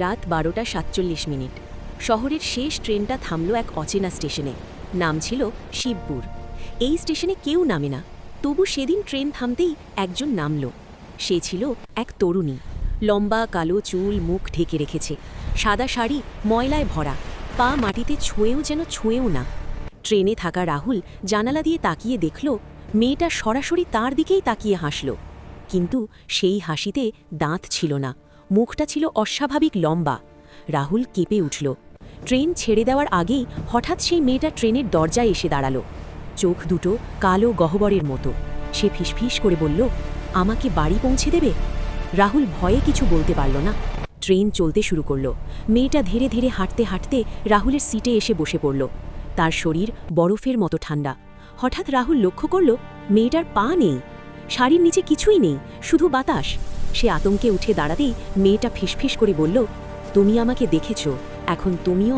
রাত 12:47। শহরের শেষ ট্রেনটা থামল এক অচেনা স্টেশনে। নাম ছিল শিবপুর। এই স্টেশনে কেউ নামে না, তবু সেদিন ট্রেন থামতেই একজন নামল। সে ছিল এক তরুণী। লম্বা কালো চুল, মুখ ঢেকে রেখেছে, সাদা শাড়ি ময়লায় ভরা, পা মাটিতে ছুঁয়েও না। ট্রেনে থাকা রাহুল জানালা দিয়ে তাকিয়ে দেখল মেয়েটা সরাসরি তার দিকেই তাকিয়ে হাসল। কিন্তু সেই হাসিতে দাঁত ছিল না, মুখটা ছিল অস্বাভাবিক লম্বা। রাহুল কেঁপে উঠল। ট্রেন ছেড়ে দেওয়ার আগেই হঠাৎ সেই মেয়েটা ট্রেনের দরজায় এসে দাঁড়াল। চোখ দুটো কালো গহ্বরের মতো। সে ফিসফিস করে বলল, আমাকে বাড়ি পৌঁছে দেবে? রাহুল ভয়ে কিছু বলতে পারল না। ট্রেন চলতে শুরু করল। মেয়েটা ধীরে ধীরে হাঁটতে হাঁটতে রাহুলের সিটে এসে বসে পড়ল। তার শরীর বরফের মতো ঠান্ডা। হঠাৎ রাহুল লক্ষ্য করল মেয়েটার পা নেই, শাড়ির নিচে কিছুই নেই, শুধু বাতাস। সে আতঙ্কে উঠে দাঁড়াতেই মেয়েটা ফিসফিস করে বলল, তুমি আমাকে দেখেছ, এখন তুমিও